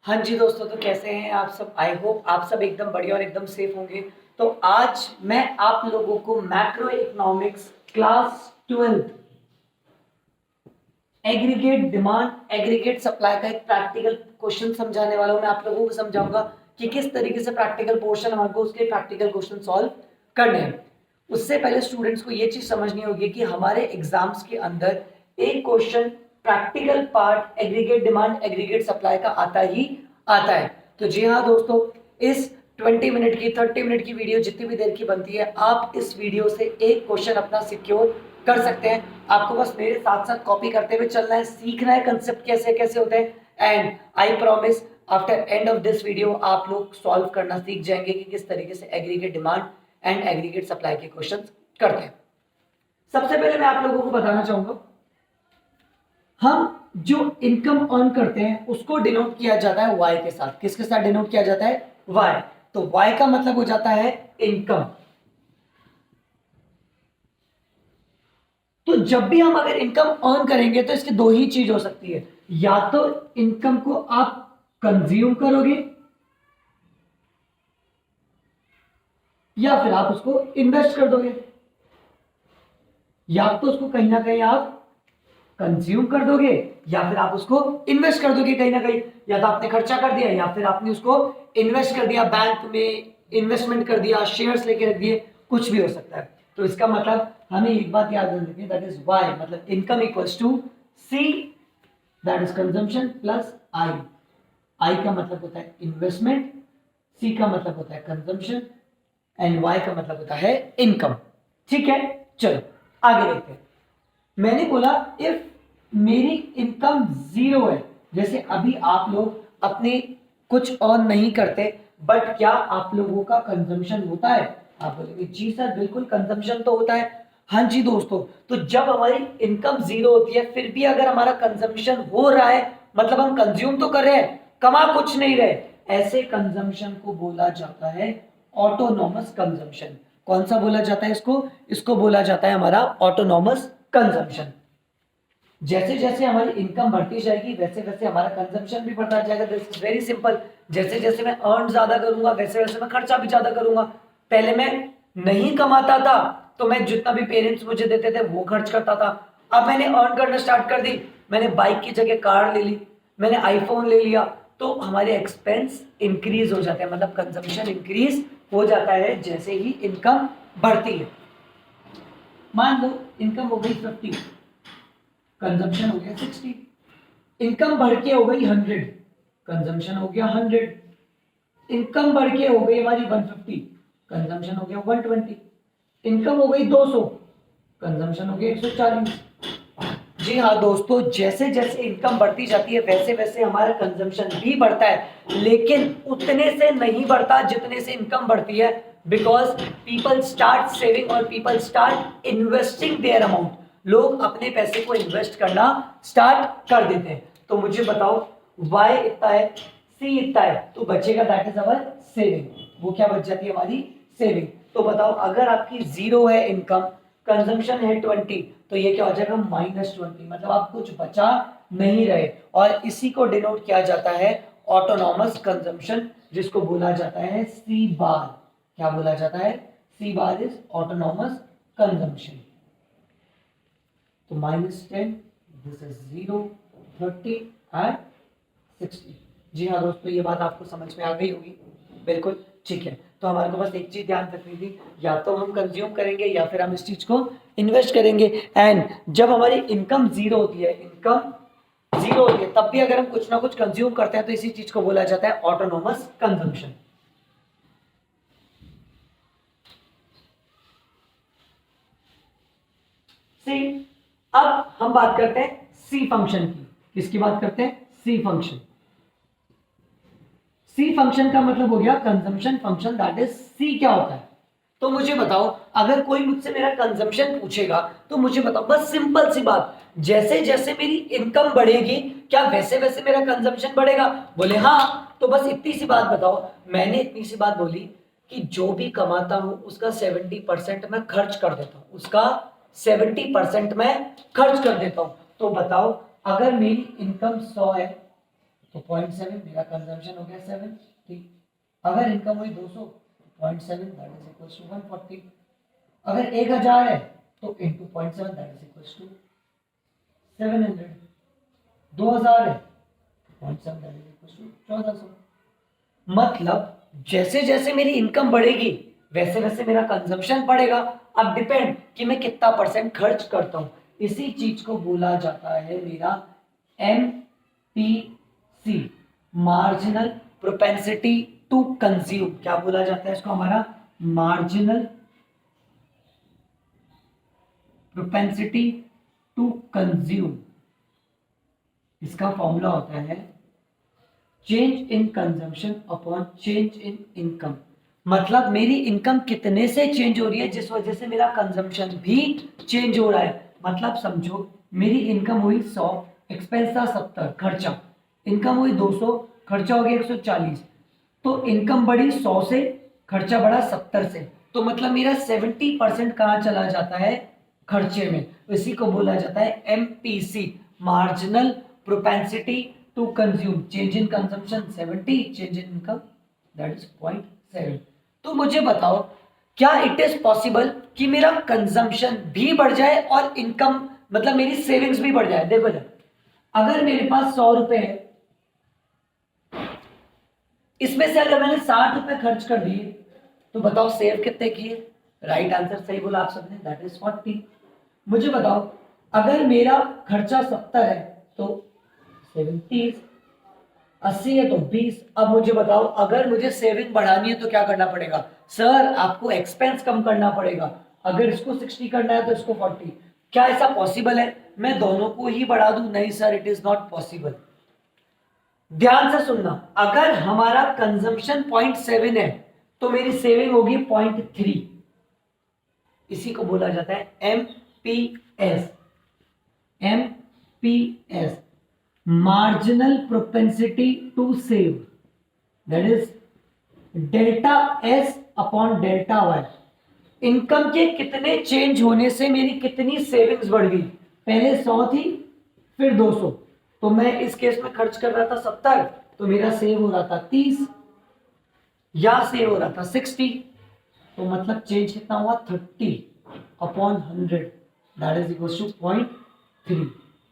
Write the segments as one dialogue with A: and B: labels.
A: हाँ जी दोस्तों, तो कैसे हैं आप सब। आई होप आप सब एकदम बढ़िया और एकदम सेफ होंगे। तो आज मैं आप लोगों को macro economics class 12 aggregate demand aggregate supply का एक प्रैक्टिकल क्वेश्चन समझाने वाला हूं। मैं आप लोगों को समझाऊंगा कि किस तरीके से प्रैक्टिकल पोर्शन हमारे को उसके प्रैक्टिकल क्वेश्चन सॉल्व करने हैं। उससे पहले स्टूडेंट्स को ये चीज समझनी होगी कि हमारे एग्जाम्स के अंदर एक question practical part aggregate demand aggregate supply का आता ही आता है। तो जी हाँ दोस्तों, इस 20 मिनट की 30 मिनट की वीडियो जितनी भी देर की बनती है, आप इस वीडियो से एक क्वेश्चन अपना सिक्योर कर सकते हैं। आपको बस मेरे साथ साथ कॉपी करते हुए चलना है, सीखना है कंसेप्ट कैसे कैसे होते हैं। And I promise after end of this video आप लोग सॉल्व करना सीख जाएंगे कि किस तरीके से aggregate demand and aggregate supply के क्वेश्चन करते हैं। सबसे पहले मैं आप लोगों को बताना चाहूंगा, हम जो इनकम अर्न करते हैं उसको डिनोट किया जाता है वाई के साथ। किसके साथ डिनोट किया जाता है? वाई। तो वाई का मतलब हो जाता है इनकम। तो जब भी हम अगर इनकम अर्न करेंगे तो इसकी दो ही चीज हो सकती है, या तो इनकम को आप कंज्यूम करोगे या फिर आप उसको इन्वेस्ट कर दोगे। या तो उसको कहीं ना कहीं आप कंज्यूम कर दोगे या फिर आप उसको इन्वेस्ट कर दोगे कहीं ना कहीं। या तो आपने खर्चा कर दिया या फिर आपने उसको इन्वेस्ट कर दिया, बैंक में इन्वेस्टमेंट कर दिया, शेयर्स लेके रख दिए, कुछ भी हो सकता है। तो इसका मतलब हमें एक बात याद रखनी, दैट इज वाई मतलब income equals to C, that is consumption plus I. I का मतलब होता है इन्वेस्टमेंट, सी का मतलब होता है कंजम्पशन एंड वाई का मतलब होता है इनकम। ठीक है, चलो आगे देखते हैं। मैंने बोला इफ मेरी इनकम जीरो है, जैसे अभी आप लोग अपने कुछ अर्न नहीं करते, बट क्या आप लोगों का कंजम्पशन होता है? आप बोलेंगे जी सर बिल्कुल कंजम्पशन तो होता है। हाँ जी दोस्तों, तो जब हमारी इनकम जीरो होती है फिर भी अगर हमारा कंजम्पशन हो रहा है, मतलब हम कंज्यूम तो कर रहे हैं, कमा कुछ नहीं रहे, ऐसे कंजम्पशन को बोला जाता है ऑटोनॉमस कंजम्पशन। कौन सा बोला जाता है इसको? इसको बोला जाता है हमारा ऑटोनॉमस कंजम्पशन। जैसे जैसे हमारी इनकम बढ़ती जाएगी वैसे वैसे हमारा कंजम्पशन भी बढ़ता जाएगा। This is very simple. जैसे जैसे मैं अर्न ज्यादा करूंगा वैसे वैसे मैं खर्चा भी ज्यादा करूंगा। पहले मैं नहीं कमाता था तो मैं जितना भी पेरेंट्स मुझे देते थे वो खर्च करता था। अब मैंने अर्न करना स्टार्ट कर दी, मैंने बाइक की जगह कार ले ली, मैंने आईफोन ले लिया, तो हमारे एक्सपेंस इंक्रीज हो जाते हैं, मतलब कंजम्पशन इंक्रीज हो जाता है जैसे ही इनकम बढ़ती है। मान लो इनकम हो गई 50, कंजम्पशन हो गया 60, इनकम बढ़ के हो गई 100, कंजम्पशन हो गया 100, इनकम बढ़ के हो गई हमारी 150, कंजम्पशन हो गया 120, इनकम हो गई 200, कंजम्पशन हो गया 140। जी हाँ दोस्तों, जैसे जैसे इनकम बढ़ती जाती है वैसे वैसे हमारा कंजम्पशन भी बढ़ता है, लेकिन उतने से नहीं बढ़ता जितने से इनकम बढ़ती है। बिकॉज पीपल स्टार्ट सेविंग और people start investing their amount. लोग अपने पैसे को इन्वेस्ट करना स्टार्ट कर देते हैं। तो मुझे बताओ, वाई इतना है, सी इतना है, तो बचेगा दैट इज अवर सेविंग। वो क्या बच जाती है? हमारी सेविंग। तो बताओ, अगर आपकी जीरो है इनकम, कंजम्पशन है 20, तो ये क्या हो जाएगा? -20, मतलब आप कुछ बचा नहीं रहे। और इसी को डिनोट किया जाता है ऑटोनॉमस कंजम्पशन, जिसको बोला जाता है सी बार। क्या बोला जाता है? सी बार इज ऑटोनॉमस कंजम्पशन। तो -10, दिस इज 0, 30 एंड 60। जी हाँ दोस्तों, ये बात आपको समझ में आ गई होगी। बिल्कुल ठीक है। तो हमारे को बस एक चीज ध्यान रखनी थी, या तो हम कंज्यूम करेंगे या फिर हम इस चीज को इन्वेस्ट करेंगे। एंड जब हमारी इनकम जीरो होती है, इनकम जीरो होती है, तब भी अगर हम कुछ ना कुछ कंज्यूम करते हैं तो इसी चीज को बोला जाता है ऑटोनॉमस कंजम्पशन। सी, अब हम बात करते हैं सी फंक्शन की। किसकी बात करते हैं? सी फंक्शन। सी फंक्शन का मतलब हो गया consumption function, that is C क्या होता है? तो मुझे बताओ, अगर कोई मुझसे मेरा कंजम्पशन पूछेगा तो मुझे बताओ, बस सिंपल सी बात, जैसे जैसे मेरी इनकम बढ़ेगी क्या वैसे वैसे मेरा कंजम्पशन बढ़ेगा? बोले हाँ। तो बस इतनी सी बात बताओ। मैंने इतनी सी बात बोली कि जो भी कमाता हूं उसका 70% मैं खर्च कर देता हूं, उसका 70% मैं खर्च कर देता हूं। तो बताओ, अगर मेरी इनकम 100 है तो 0.7 मेरा कंजम्पशन हो गया 7, ठीक। अगर इनकम हुई 200, 0.7 दैट इज इक्वल्स टू 140। अगर 1000 है तो into 0.7 that is equals to 700। 2000 है 0.7 दैट इज इक्वल्स टू 1400। मतलब जैसे जैसे मेरी इनकम बढ़ेगी वैसे वैसे मेरा कंजम्पशन बढ़ेगा। अब डिपेंड कि मैं कितना परसेंट खर्च करता हूं, इसी चीज को बोला जाता है मेरा MPC, marginal propensity to consume. क्या बोला जाता है इसको? हमारा मार्जिनल प्रोपेंसिटी टू कंज्यूम। इसका फॉर्मूला होता है change in consumption upon change in income. मतलब मेरी इनकम कितने से चेंज हो रही है जिस वजह से मेरा कंजम्पशन भी चेंज हो रहा है। मतलब समझो मेरी इनकम हुई 100, एक्सपेंस था 70, खर्चा। इनकम हुई 200, खर्चा हो गया 140। तो इनकम बढ़ी 100 से, खर्चा बढ़ा 70 से। तो मतलब मेरा 70% कहाँ चला जाता है? खर्चे में। इसी को बोला जाता है MPC, marginal propensity to consume. Change in consumption 70, change in income that is 0.7। तो मुझे बताओ क्या इट इज पॉसिबल कि मेरा कंजम्पशन भी बढ़ जाए और इनकम मतलब मेरी सेविंग्स भी बढ़ जाए? देखो जरा, अगर मेरे पास 100 रुपए है, इसमें से अगर मैंने 60 रुपए खर्च कर दिए तो बताओ सेव कितने किए? राइट आंसर सही बोला आप सबने, दैट इज 40। मुझे बताओ अगर मेरा खर्चा 70 है तो सेविंग 30, 80 है तो 20। अब मुझे बताओ अगर मुझे सेविंग बढ़ानी है तो क्या करना पड़ेगा? सर आपको एक्सपेंस कम करना पड़ेगा। अगर इसको 60 करना है तो इसको 40। क्या ऐसा पॉसिबल है मैं दोनों को ही बढ़ा दूं? नहीं sir, it is not possible. ध्यान से सुनना, अगर हमारा कंजम्पशन 0.7 है तो मेरी सेविंग होगी 0.3। इसी को बोला जाता है MPS। MPS, marginal propensity to save, that is delta S upon delta Y। Income के कितने चेंज होने से मेरी कितनी सेविंग्स बढ़ गई? पहले 100 थी, फिर 200। तो मैं इस केस में खर्च कर रहा था 70, तो मेरा सेव हो रहा था 30, या सेव हो रहा था 60। तो मतलब चेंज कितना हुआ? 30 upon 100 that is equal to 0.3।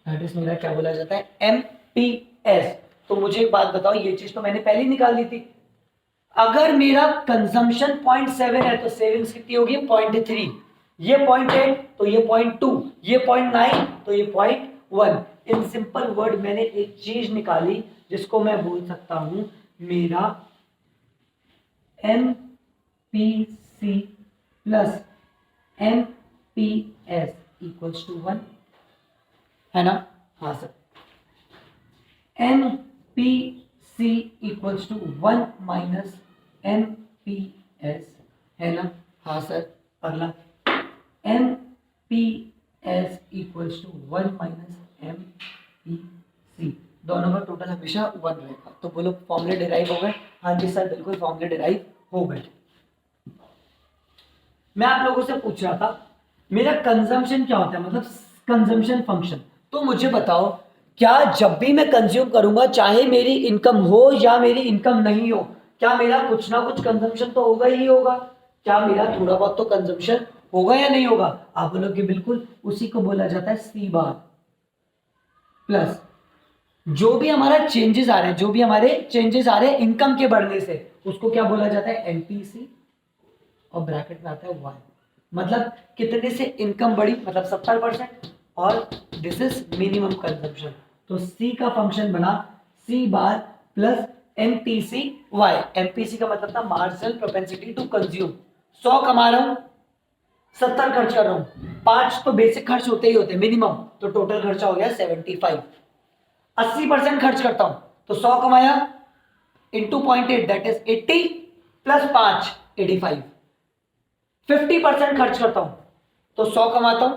A: That is मेरा क्या बोला जाता है? MPS। तो मुझे एक बात बताओ, ये चीज तो मैंने पहले ही निकाल दी थी। अगर मेरा कंजम्पशन 0.7 है तो सेविंग्स कितनी होगी? 0.3। ये 0.8 तो ये 0.2, ये 0.9 तो ये 0.1। इन सिंपल वर्ड मैंने एक चीज निकाली जिसको मैं बोल सकता हूं मेरा MPC plus MPS equals to 1, है ना? हाँ sir, MPC equals to 1 minus MPS, है ना? हाँ सर। अगला MPS equals to 1 minus MPC, दोनों का टोटल हमेशा 1 रहेगा। तो बोलो फॉर्मूले डिराइव हो गए? हाँ जी सर, बिल्कुल फॉर्मूले डिराइव हो गए। मैं आप लोगों से पूछ रहा था मेरा कंजम्पशन क्या होता है, मतलब कंजम्पशन फंक्शन। तो मुझे बताओ क्या जब भी मैं कंज्यूम करूंगा, चाहे मेरी इनकम हो या मेरी इनकम नहीं हो, क्या मेरा कुछ ना कुछ कंजम्पशन तो होगा ही होगा? क्या मेरा थोड़ा बहुत तो कंजम्पशन होगा या नहीं होगा? आप बोलोगे बिल्कुल, उसी को बोला जाता है C बार प्लस जो भी हमारा चेंजेस आ रहे हैं, जो भी हमारे चेंजेस आ रहे हैं इनकम के बढ़ने से, उसको क्या बोला जाता है? MPC, और ब्रैकेट में आता है 1। मतलब कितने से इनकम बढ़ी? मतलब 70%, और दिस इज मिनिमम कंजम्पशन। तो C का फंक्शन बना C बार प्लस MPC Y। MPC का मतलब था मार्जिनल प्रोपेंसिटी टू कंज्यूम। 100 कमा रहा हूं, 70 खर्च कर रहा हूं, 5 तो बेसिक खर्च होते ही होते मिनिमम, तो टोटल खर्चा हो गया 75। 80% खर्च करता हूं तो 100 कमाया इंटू 0.8 दैट इज 80 प्लस 5 85। 50% खर्च करता हूं तो 100 कमाता हूं,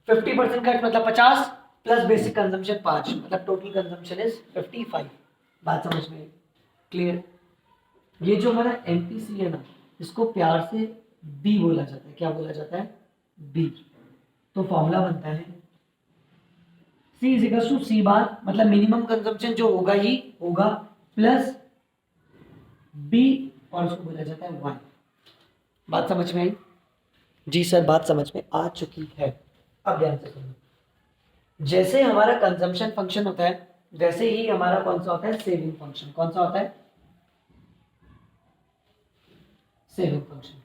A: 50% खर्च मतलब 50 प्लस बेसिक कंजम्पशन 5, मतलब टोटल कंजम्पशन इज 55। बात समझ में क्लियर? ये जो हमारा MPC है ना, इसको प्यार से B बोला जाता है। क्या बोला जाता है? B। तो फॉर्मूला बनता है C is equal to C बार, मतलब मिनिमम कंजम्पशन जो होगा ही होगा, प्लस B और उसको बोला जाता है Y। बात समझ में आई? जी सर, बात समझ में आ चुकी है। अब ध्यान से सुनो, जैसे हमारा कंजम्पशन फंक्शन होता है वैसे ही हमारा कौन सा होता है, सेविंग फंक्शन। कौन सा होता है? Saving function.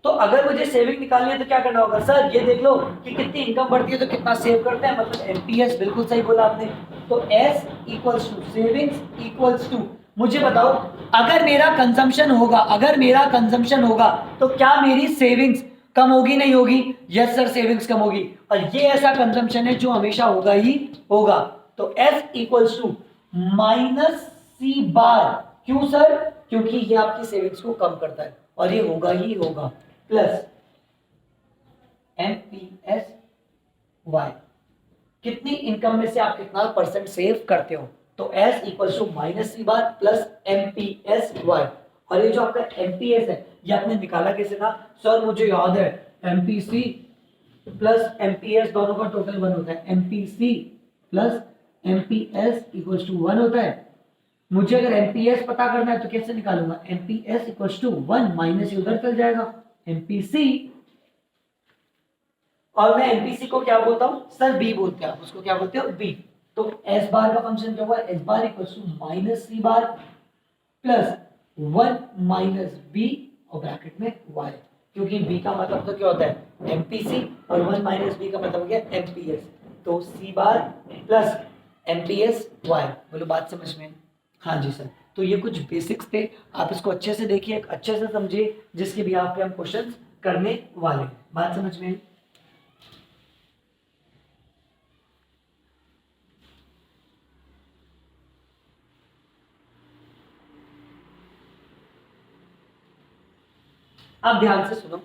A: तो अगर मुझे सेविंग निकालनी है तो क्या करना होगा सर? ये देख लो कि कितनी इनकम बढ़ती है तो कितना सेव करते हैं, मतलब एमपीएस। बिल्कुल सही बोला आपने। तो S equals to savings equals to, मुझे बताओ अगर मेरा कंजम्पशन होगा, अगर मेरा कंजम्पशन होगा तो क्या मेरी सेविंग्स कम होगी नहीं होगी? यस सर, सेविंग्स कम होगी। और ये ऐसा कंजम्पशन है जो हमेशा होगा ही होगा। तो S equals to minus C बार। क्यों सर? क्योंकि ये आपकी सेविंग्स को कम करता है और ये होगा ही होगा, प्लस एमपीएस वाई। कितनी इनकम में से आप कितना परसेंट सेव करते हो? तो S equal to minus C bar plus MPS Y. और ये जो आपका एमपीएस है ये आपने निकाला कैसे था सर? मुझे याद है, एमपीसी प्लस एमपीएस दोनों का टोटल 1 होता है। MPC plus MPS equal to 1 होता है। मुझे अगर एमपीएस पता करना है तो कैसे निकालूंगा? एमपीएस इक्वल टू 1 माइनस उधर चल जाएगा एमपीसी, और मैं एमपीसी को क्या बोलता हूं सर? बी बोलते हैं। आप उसको क्या बोलते हो? बी। तो एस बार का फंक्शन क्या हुआ? S bar equal to minus C bar plus 1 minus B और ब्रैकेट में वाई, क्योंकि बी का मतलब तो क्या होता है? एमपीसी, और 1 माइनस बी का मतलब हो गया एमपीएस। तो C bar plus MPS Y. बोलो बात समझ में? हाँ जी सर। तो ये कुछ बेसिक्स थे, आप इसको अच्छे से देखिए, अच्छे से समझिए, जिसके भी आप पे हम क्वेश्चंस करने वाले। बात समझ में? अब ध्यान से सुनो,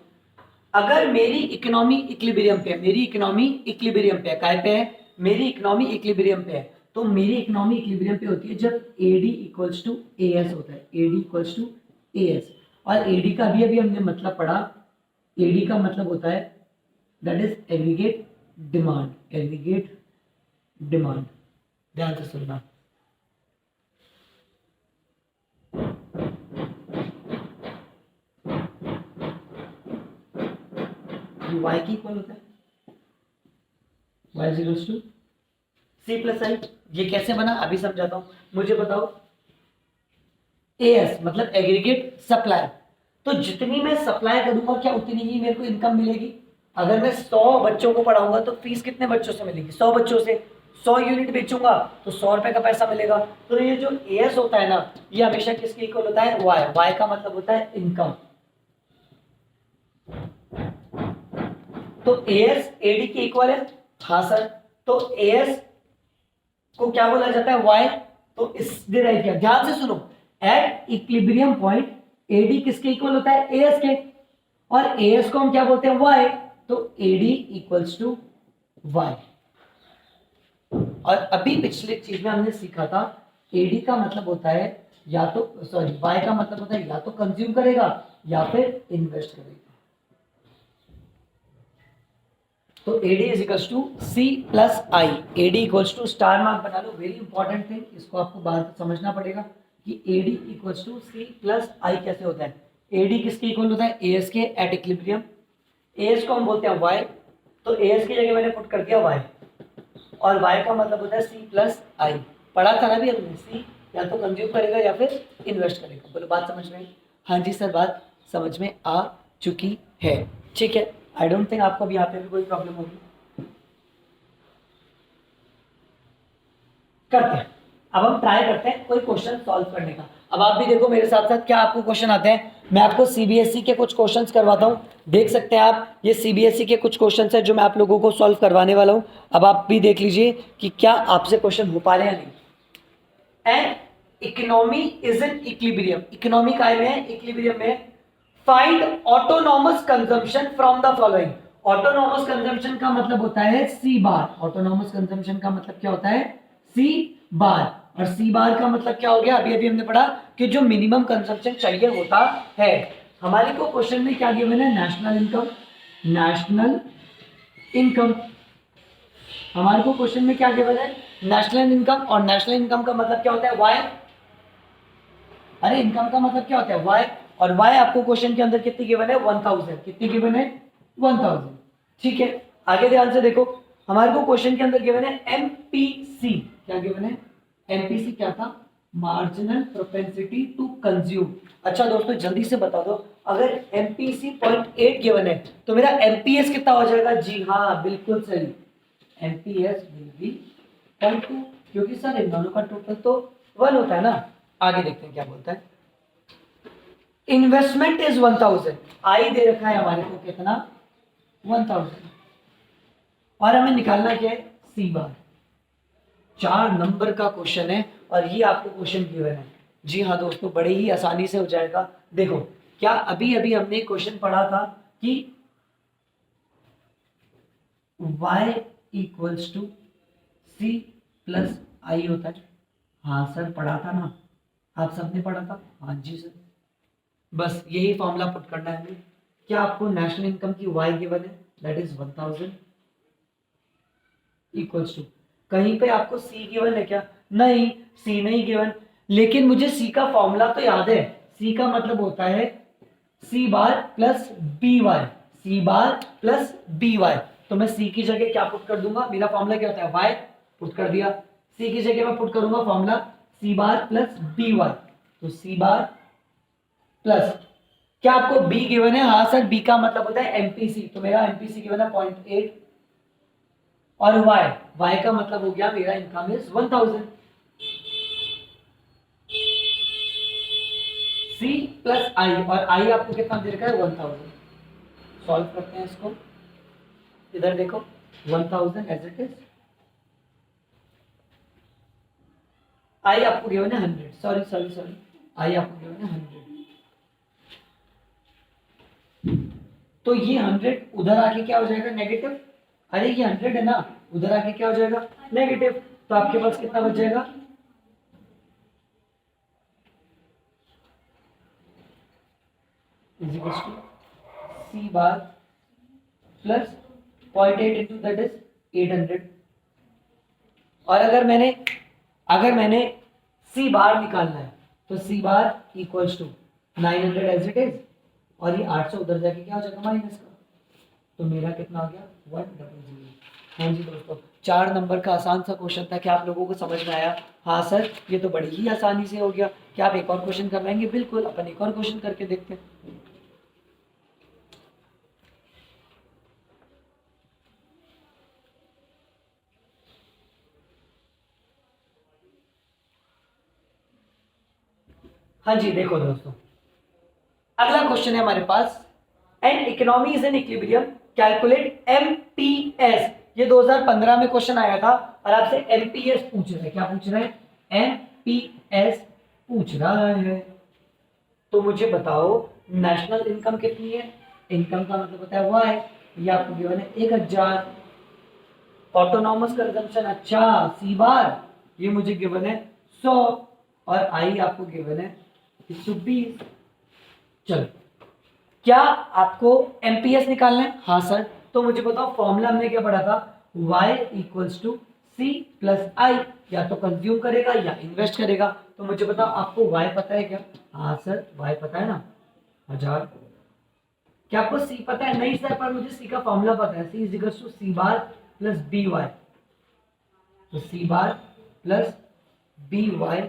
A: अगर मेरी इकोनॉमी इक्विलिब्रियम पे है, मेरी इकोनॉमी इक्विलिब्रियम पे है, काय पे है? मेरी इकोनॉमी इक्विलिब्रियम पे है। तो मेरी इकोनॉमी इक्विलिब्रियम पे होती है जब AD इक्वल्स टू AS होता है। AD equals to AS। और AD का भी अभी हमने मतलब पढ़ा। AD का मतलब होता है that is aggregate demand. Aggregate demand, ध्यान से सुनना। Y की इक्वल होता है y equals to C plus I. ये कैसे बना अभी समझाता हूं। मुझे बताओ, AS मतलब एग्रीगेट सप्लाई। तो जितनी मैं सप्लाई करूंगा क्या उतनी ही मेरे को इनकम मिलेगी। अगर मैं 100 बच्चों को पढ़ाऊंगा तो फीस कितने बच्चों से मिलेगी? 100 बच्चों से। 100 यूनिट बेचूंगा तो 100 रुपए का पैसा मिलेगा। तो ये जो AS होता है ना, ये हमेशा किसके इक्वल होता है? Y का मतलब होता है इनकम। तो AS AD के इक्वल है। हाँ सर। तो AS को क्या बोला जाता है? Y। तो इस डिराइव किया, ध्यान से सुनो, एट इक्विलिब्रियम पॉइंट AD किसके इक्वल होता है? AS के। और AS को हम क्या बोलते हैं? Y। तो AD इक्वल्स टू Y। और अभी पिछले चीज में हमने सीखा था AD का मतलब होता है या तो सॉरी Y का मतलब होता है या तो कंज्यूम करेगा या फिर इन्वेस्ट करेगा। तो AD is equals to C plus I. AD equals to star mark बना लो, वेरी इंपॉर्टेंट थिंग, इसको आपको बात समझना पड़ेगा कि AD equals to C plus I कैसे होता है। AD किसके इक्वल होता है? AS के एट इक्विलिब्रियम। AS को हम बोलते हैं Y। तो AS की जगह मैंने पुट कर दिया Y, और Y का मतलब होता है C प्लस आई। पढ़ा था ना भी हमने, C या तो कंज्यूम करेगा या फिर इन्वेस्ट करेगा। बोलो बात समझ में? हाँ जी सर, बात समझ में आ चुकी है। ठीक है, आई डोंट थिंक आपको भी यहाँ पे भी कोई प्रॉब्लम होगी। करते हैं, अब हम ट्राई करते हैं कोई क्वेश्चन सॉल्व करने का। अब आप भी देखो मेरे साथ साथ क्या आपको क्वेश्चन आते हैं। मैं आपको CBSE के कुछ क्वेश्चंस करवाता हूँ, देख सकते हैं आप। ये CBSE के कुछ क्वेश्चंस हैं जो मैं आप लोगों को सॉल्व करवाने वाला हूँ। अब आप भी देख लीजिए कि क्या आपसे क्वेश्चन हो पा रहे हैं या नहीं। And economy is in equilibrium, economy काय में है? इक्विलिब्रियम में। Find autonomous consumption from the following. Autonomous consumption का मतलब होता है C बार। ऑटोनॉमस कंजम्पशन का मतलब क्या होता है? C बार। और C बार का मतलब क्या हो गया? अभी अभी हमने पढ़ा कि जो मिनिमम कंजम्पशन चाहिए होता है। हमारे को क्वेश्चन में क्या गिवन है? National income. नेशनल इनकम हमारे को क्वेश्चन में क्या गिवन है, नेशनल इनकम, और नेशनल इनकम का मतलब क्या होता है, वाई। अरे इनकम का मतलब क्या होता है, वाई, और वाई आपको क्वेश्चन के अंदर कितनी गिवन है, 1000। कितनी गिवन है, 1000। ठीक है, आगे ध्यान से देखो, हमारे को क्वेश्चन के अंदर गिवन है एमपीसी। क्या गिवन है, एमपीसी क्या था, मार्जिनल प्रोपेंसिटी टू कंज्यूम। अच्छा दोस्तों जल्दी से बता दो, अगर एमपीसी 0.8 गिवन है तो मेरा एमपीएस कितना हो जाएगा, जी हाँ बिल्कुल सही, एमपीएस विल बी 0.2, क्योंकि सर इन दोनों का टोटल तो 1 होता है ना। आगे देखते हैं क्या बोलता है, इन्वेस्टमेंट इज 1000, आई दे रखा है हमारे को कितना, 1000, और हमें निकालना क्या है, सी बार। 4 नंबर का क्वेश्चन है और ये आपको क्वेश्चन गिवन है। जी हाँ दोस्तों, बड़े ही आसानी से हो जाएगा। देखो क्या अभी अभी हमने क्वेश्चन पढ़ा था कि y equals to C plus I होता है। हाँ सर पढ़ा था ना, आप सबने पढ़ा था, हाँ जी सर। बस यही फॉर्मूला पुट करना है हमें। क्या आपको नेशनल इनकम की y गिवन है, दैट इज 1000 इक्वल्स टू, कहीं पे आपको c गिवन है क्या, नहीं c नहीं गिवन, लेकिन मुझे c का फॉर्मूला तो याद है। c का मतलब होता है c बार प्लस बी वाई, सी बार प्लस बी वाई। तो मैं c की जगह क्या पुट कर दूंगा, मेरा फॉर्मूला क्या होता है, y पुट कर दिया, c की जगह मैं पुट करूंगा फॉर्मूला c बार प्लस बी वाई। तो c बार प्लस, क्या आपको b गिवन है, हाँ सर b का मतलब होता है एमपीसी, तो मेरा एमपीसी गिवन है 0.8, और y का मतलब हो गया मेरा इनकम इज 1000, c प्लस आई, और i आपको कितना दे रखा है, 1000। सॉल्व करते हैं इसको, इधर देखो 1000 एज इट इज, i आपको गिवन है 100, सॉरी सॉरी सॉरी, i आपको गिवन है 100, तो ये 100 उधर आके क्या हो जाएगा, नेगेटिव। अरे ये 100 है ना, उधर आके क्या हो जाएगा, नेगेटिव। तो आपके पास कितना बच जाएगा, is equals to C bar plus 0.8 into that is 800। और अगर मैंने सी बार निकालना है तो C bar equals to 900 as it is, और ये 800 उधर जाके क्या हो जाएगा, माइनस का, तो मेरा कितना आ गया, 100। हाँ जी दोस्तों, 4 नंबर का आसान सा क्वेश्चन था, क्या आप लोगों को समझ में आया, हाँ सर ये तो बड़ी ही आसानी से हो गया। क्या आप एक और क्वेश्चन करवाएंगे, बिल्कुल अपन एक और क्वेश्चन करके देखते हैं। हाँ जी देखो दोस्तों, अगला क्वेश्चन है हमारे पास, an economy is in equilibrium, calculate MPS. ये 2015 में क्वेश्चन आया था और आपसे एमपीएस पूछ रहा है, क्या पूछ रहा है, एमपीएस पूछ रहा है। तो मुझे बताओ नेशनल इनकम कितनी है, इनकम का मतलब होता है वाई, ये आपको गिवन है 1000। ऑटोनॉमस कंजम्पशन, अच्छा सी बार ये मुझे गिवन है 100, और आई आपको गिवन है 120। चलो क्या आपको एमपीएस निकालना है, हाँ सर। तो मुझे बताओ फॉर्मूला हमने क्या पढ़ा था, y equals to C plus I, या तो कंज्यूम करेगा या इन्वेस्ट करेगा। तो मुझे बताओ आपको y पता है क्या, हाँ सर y पता है ना, 1000। क्या आपको c पता है, नहीं सर पर मुझे c का फॉर्मूला पता है, c is equals to C bar plus B Y. तो C bar plus B Y